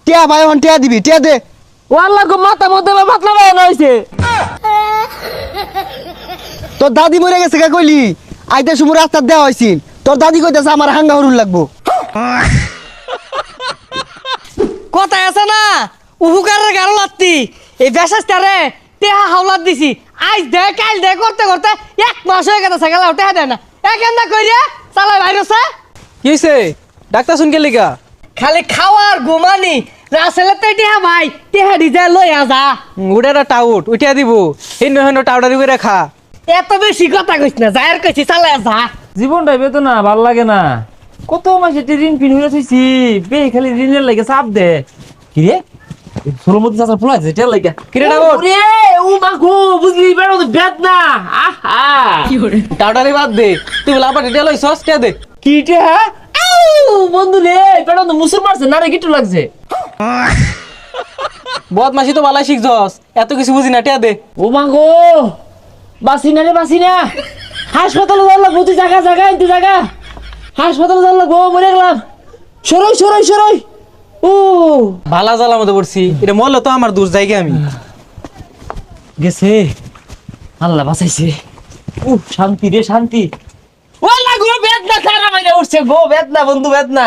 টিয়া ভাই হন টিয়া দিবি টিয়া দে। ওয়াল্লাহ গো মাথা মধ্যে পাতলা বানানো হইছে। তোর দাদি মরে গেছে কে কইলি? আইতে সময় রাস্তা দেওয়া হয়েছিল, তোর দাদি কইতেছে আমার হাঙ্গা হরুন লাগবো। কথায় আছে না উহুকারের গাড়ো লাত্তি, এই বেশাস্তারে টেহা হাওলাত দিছি। আজ দে কাল দে করতে করতে 1 মাস হয়ে গেছে সাইকেল টেহা দেয় না। একেন্দা কইরে চালাই ভাইরছে। কি হইছে? ডাক্তার শুন কে লিগা? খালি খাওয়ার ঘুমানি রাসেলে তো টেহা ভাই টেহা ডিজে লই আজা। উড়েরা টাউট উঠিয়া দিব, হিন্ন হিন্ন টাউডারি করে খা। এত বেশি কথা কইছ না, যায়ের কইছি চালাই আজা। জীবনটাই বেদনা ভাল লাগে না। কত মাসে ঋণ পিন হয়ে থইছি, বে খালি ঋণের লাগে চাপ দে। কি রে সোলমতি চাচার ফুলা আছে টেল লাগে কি রে টাউট? ওরে ও মাগো বুঝলি বেড়ো তো বেদনা। আহা টাউডারি বাদ দে, তুই লাপা টেল হইছস কে দে। কি রে আউ বন্ধু রে বেড়ো তো মুসুর মারছে না রে কিটু লাগছে। বদমাশি তো বালাই শিখছস, এত কিছু বুঝি না টিয়া দে। ও মাগো বাসি না রে বাসি না। হাসপাতালে যাওয়ার লাগবো, তুই জায়গা জায়গা ইন্তু জায়গা হাসপাতালে যাওয়ার লাগবো, মরে গেলাম। সরই সরই সরই। ও ভালা জ্বালার মধ্যে পড়ছি, এটা মরলে তো আমার দূর জায়গা আমি। গেছে আল্লাহ বাঁচাইছে। শান্তি রে শান্তি। ওয়াল্লাহ গো বেদনা খারাপ হইয়া উঠছে গো, বেদনা বন্ধু বেদনা।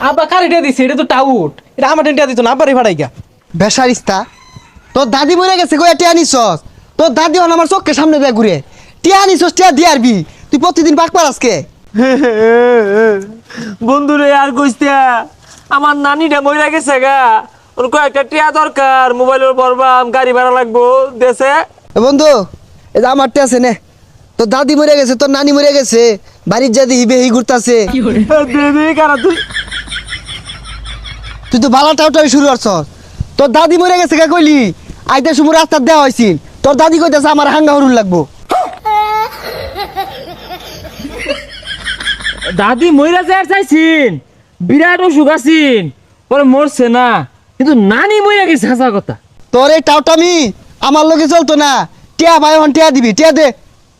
আব্বা কারে টিয়া দিছে? এটা তো টাউট, এটা আমার টিয়া দিত না, আব্বারই ভাড়াই গা। বেসারিস্তা, তোর দাদি মরে গেছে কই টিয়া নিছস? তোর দাদি হন আমার চোখের সামনে দেয় ঘুরে। টিয়া নিছস টিয়া দিয়ে আরবি, তুই প্রতিদিন পাক পার আজকে। বন্ধু রে আর কইস্তা, আমার নানিটা মইরা গেছে গা, ওর কয়েকটা টিয়া দরকার, মোবাইলের বরবাম গাড়ি ভাড়া লাগবো দেশে। বন্ধু এই যে আমার টিয়া আছে নে, তোর দাদি মরে গেছে, তোর নানি মরে গেছে, বাড়ির যাদি হিবে হি ঘুরতাছে। কারা তুই তুই তো বালা টাউটাই শুরু করছস। তোর দাদি মরে গেছে কে কইলি? আইতে সময় রাস্তা দেওয়া হয়েছিল, তোর দাদি কইতেছে আমার হাঙ্গা হরুন লাগবো। দাদি মইরা যায় চাইছিন, বিরাট অসুখ আছিন, পরে মরছে না, কিন্তু নানি মইরা গেছে হাসা কথা। তোর এই টাউটামি আমার লোকে চলতো না। টিয়া ভাই হন টিয়া দিবি টিয়া দে।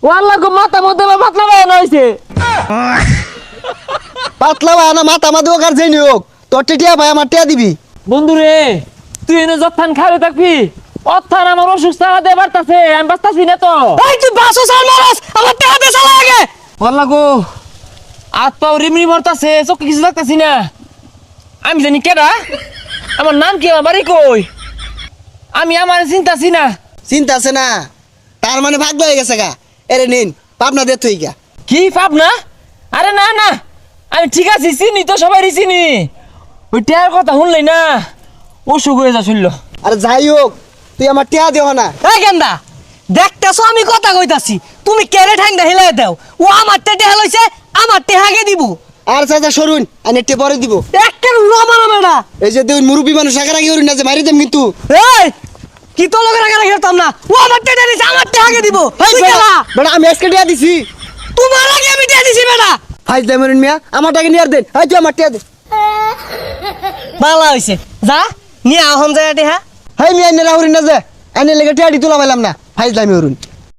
ওয়াল্লাহ গো মাথা মধ্যে পাতলা বানানো হইছে। পাতলা ভাই না মাথা মাদু কার যেই হোক, তোর টিয়া ভাই আমার টিয়া দিবি। বন্ধু রে তুই এনে যত্থান খারে থাকবি, অত্থান আমার অসুখ চালা দে বাড়তাছে, আমি বাঁচতাছি না তো। এই তুই বাসো সাল মারাস, আমার টেহা দে চালা আগে। ওয়াল্লাহ গো হাত পাও রিমরি মরতাছে, চোখে কিছু লাগতাছি না। আমি জানি কেডা, আমার নাম কি, আমার বাড়ি কই, আমি আমার চিন্তাছি না। চিন্তা আছে না, তার মানে ভাগ্য হয়ে গেছে গা। এরে নিন পাবনা দে তুই গা। কি পাপ না? আরে না না আমি ঠিক আছি, চিনি তো সবাই চিনি। ওই টেয়ার কথা শুনলেই না অসুখ হয়ে যা শুনলো। আরে যাই হোক তুই আমার টিয়া দেও না। এই গেন্দা দেখতেছো আমি কথা কইতাছি, তুমি কেড়ে ঠাঙ্গা হেলাই দাও। ও আমার টেহা লইছে, আমার টেহাকে দিব। আর চাচা সরুন আমি টিয়া পরে দিব। একের রমানা মেডা। এই যে তুই মুরব্বী মানুষ আগারাগি হরুন না যে মারি দেম কিন্তু। এই কি তো লোকের আগে খেলতাম না, ও আমার টেহা দিছে, আমার টেহাকে দিব। তুই কেলা? বেটা আমি আজকে টিয়া দিছি। তোমার আগে আমি টেহা দিছি বেটা। ফাইজ দামরুন মিয়া আমার টাকা নিয়ে আর দেন। এই তুই আমার টিয়া দে। বালা হইছে, যা নিয়ে আহন যায় টেহা। হাই মিয়া এনে রাহুরিন না যে এনে লেগে টিয়া দি তুলা পাইলাম না। ফাইজ দামি হরুন।